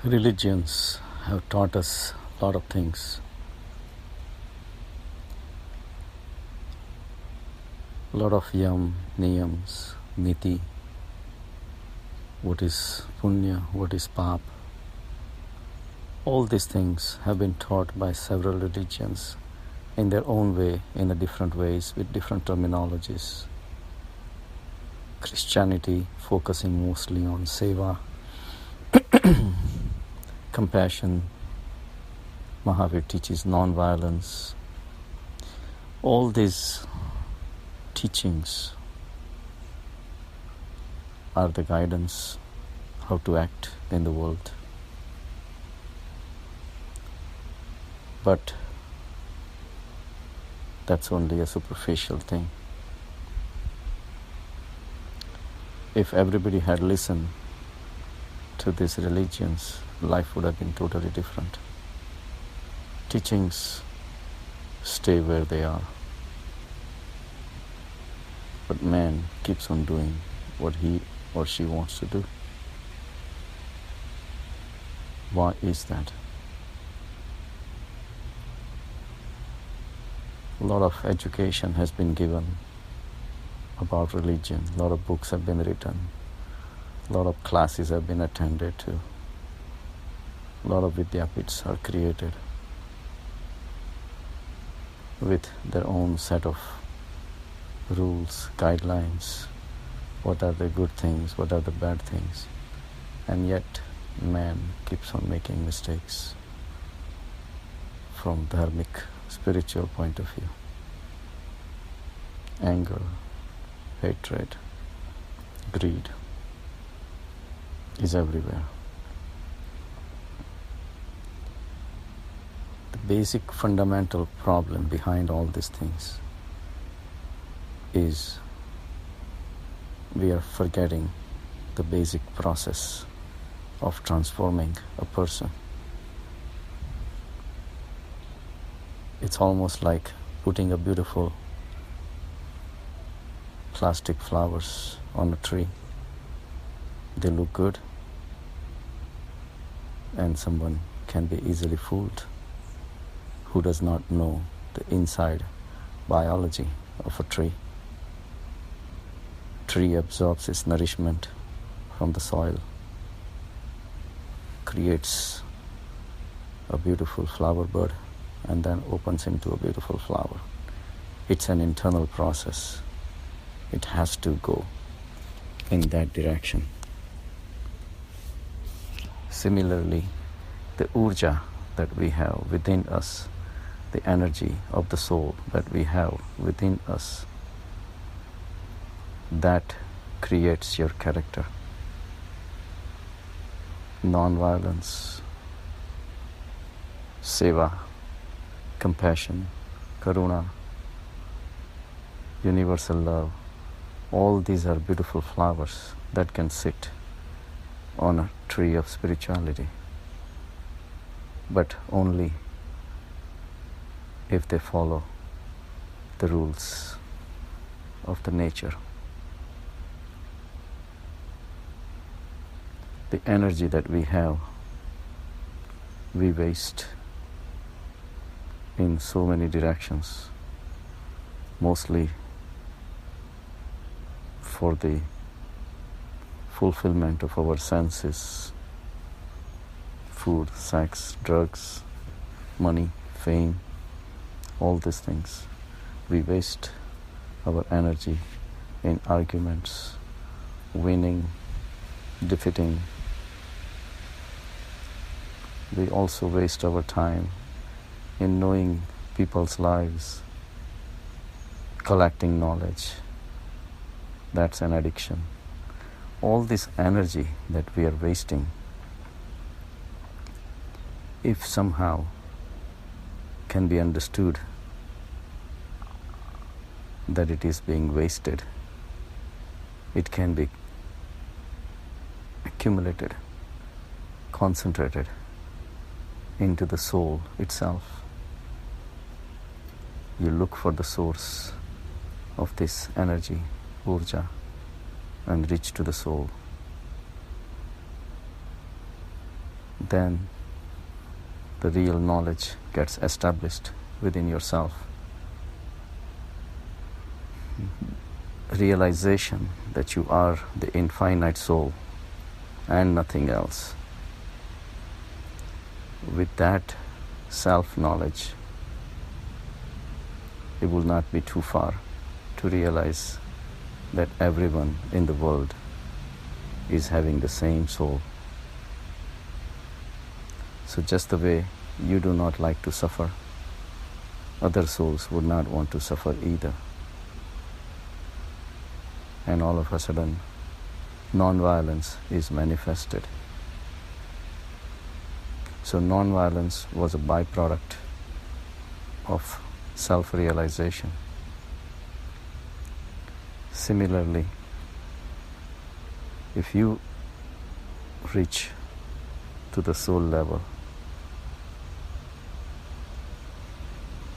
Religions have taught us a lot of things. A lot of yam, niyams, niti, what is punya, what is pap. All these things have been taught by several religions in their own way, in the different ways, with different terminologies. Christianity focusing mostly on seva, compassion. Mahavir teaches non-violence. All these teachings are the guidance how to act in the world. But that's only a superficial thing. If everybody had listened to these religions, life would have been totally different. Teachings stay where they are. But man keeps on doing what he or she wants to do. Why is that? A lot of education has been given about religion. A lot of books have been written. A lot of classes have been attended to. A lot of vidyapits are created with their own set of rules, guidelines. What are the good things? What are the bad things? And yet man keeps on making mistakes from dharmic, spiritual point of view. Anger, hatred, greed is everywhere. The basic fundamental problem behind all these things is we are forgetting the basic process of transforming a person. It's almost like putting a beautiful plastic flowers on a tree. They look good, and someone can be easily fooled who does not know the inside biology of a tree. Tree absorbs its nourishment from the soil, creates a beautiful flower bud, and then opens into a beautiful flower. It's an internal process. It has to go in that direction. Similarly, the urja that we have within us, the energy of the soul that we have within us, that creates your character. Non-violence, seva, compassion, karuna, universal love, all these are beautiful flowers that can sit on a tree of spirituality, but only if they follow the rules of the nature. The energy that we have, we waste in so many directions, mostly for the fulfillment of our senses, food, sex, drugs, money, fame, all these things. We waste our energy in arguments, winning, defeating. We also waste our time in knowing people's lives, collecting knowledge. That's an addiction. All this energy that we are wasting, if somehow can be understood that it is being wasted, it can be accumulated, concentrated into the soul itself. You look for the source of this energy, urja, and reach to the soul. then the real knowledge gets established within yourself. Realization that you are the infinite soul and nothing else. With that self-knowledge, it will not be too far to realize that everyone in the world is having the same soul. So just the way you do not like to suffer, other souls would not want to suffer either. And all of a sudden, non-violence is manifested. So non-violence was a byproduct of self-realization. Similarly, if you reach to the soul level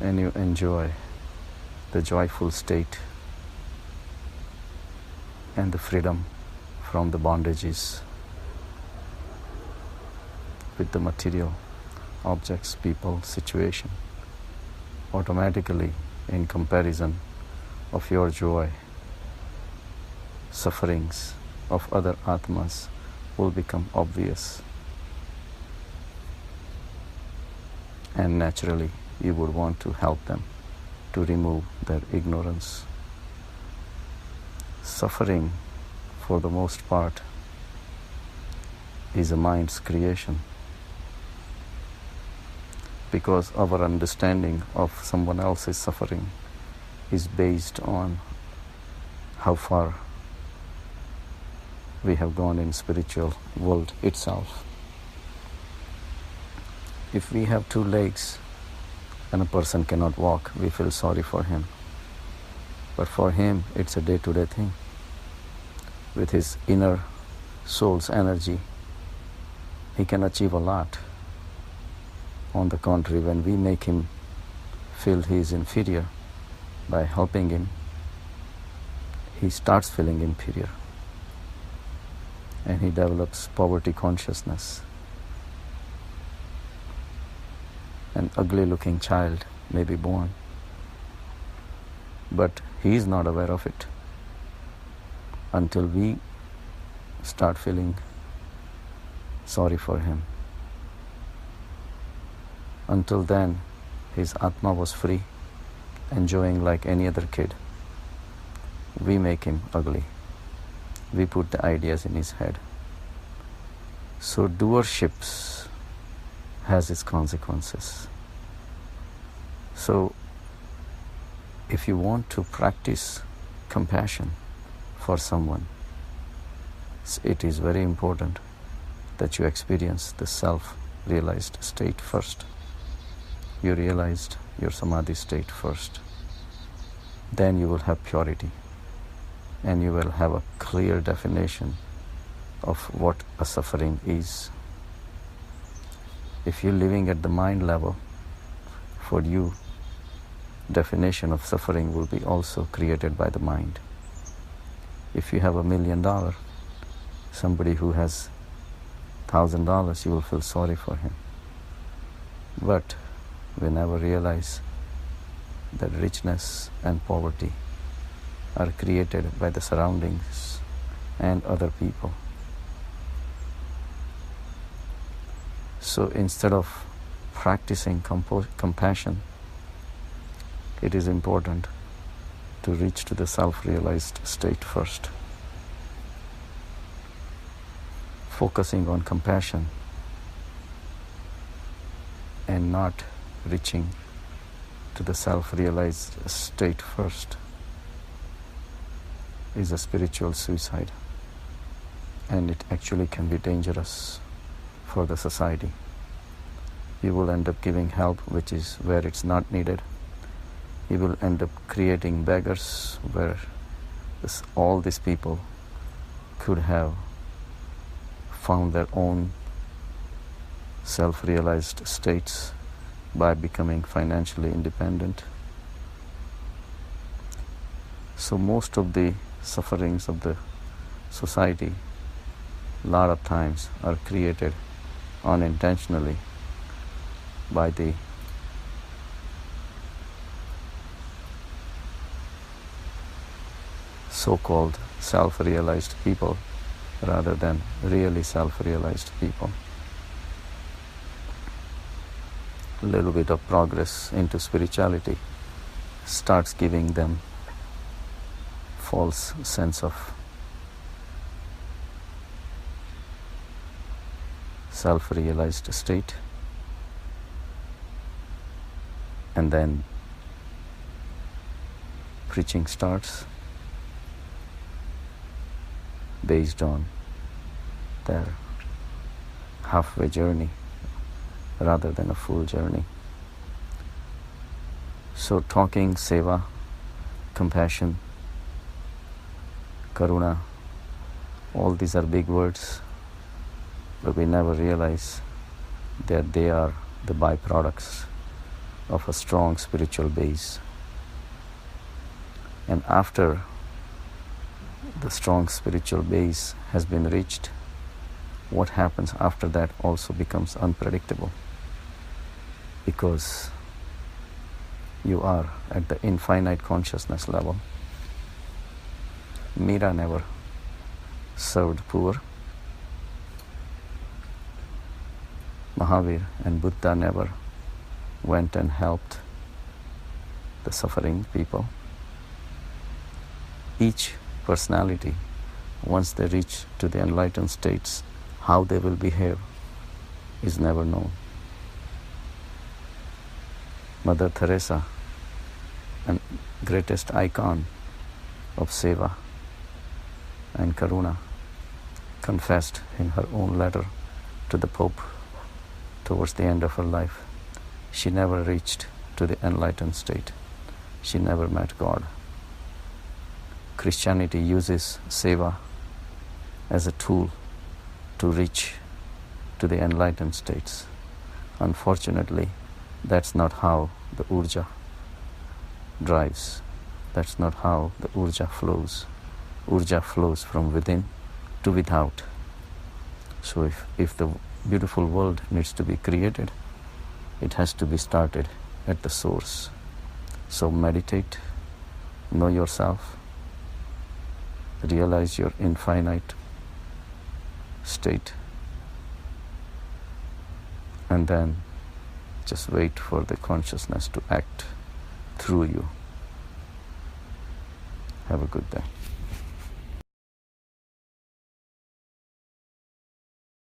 and you enjoy the joyful state and the freedom from the bondages with the material objects, people, situation, automatically in comparison of your joy, sufferings of other atmas will become obvious, and naturally you would want to help them to remove their ignorance. Suffering, for the most part, is a mind's creation, because our understanding of someone else's suffering is based on how far we have gone in spiritual world itself. If we have 2 legs and a person cannot walk, we feel sorry for him. But for him, it's a day-to-day thing. With his inner soul's energy, he can achieve a lot. On the contrary, when we make him feel he is inferior by helping him, he starts feeling inferior. And he develops poverty consciousness. An ugly-looking child may be born, but he is not aware of it until we start feeling sorry for him. Until then, his Atma was free, enjoying like any other kid. We make him ugly. We put the ideas in his head. So doerships has its consequences. So if you want to practice compassion for someone, it is very important that you experience the self-realized state first. You realized your samadhi state first. Then you will have purity, and you will have a clear definition of what a suffering is. If you're living at the mind level, for you, definition of suffering will be also created by the mind. If you have $1 million, somebody who has $1,000, you will feel sorry for him. But we never realize that richness and poverty are created by the surroundings and other people. So instead of practicing compassion, it is important to reach to the self-realized state first. Focusing on compassion and not reaching to the self-realized state first is a spiritual suicide, and it actually can be dangerous for the society. You will end up giving help which is where it's not needed. You will end up creating beggars where all these people could have found their own self-realized states by becoming financially independent. So most of the sufferings of the society, a lot of times, are created unintentionally by the so-called self-realized people rather than really self-realized people. A little bit of progress into spirituality starts giving them false sense of self-realized state, and then preaching starts based on their halfway journey rather than a full journey. So talking, seva, compassion, karuna, all these are big words, but we never realize that they are the byproducts of a strong spiritual base. And after the strong spiritual base has been reached, what happens after that also becomes unpredictable, because you are at the infinite consciousness level. Mira never served poor. Mahavir and Buddha never went and helped the suffering people. Each personality, once they reach to the enlightened states, how they will behave is never known. Mother Teresa, and greatest icon of seva and karuna, confessed in her own letter to the Pope towards the end of her life, she never reached to the enlightened state. She never met God. Christianity uses seva as a tool to reach to the enlightened states. Unfortunately, that's not how the urja drives. That's not how the urja flows. Urja flows from within to without. So if the beautiful world needs to be created, it has to be started at the source. So meditate, know yourself, realize your infinite state, and then just wait for the consciousness to act through you. Have a good day.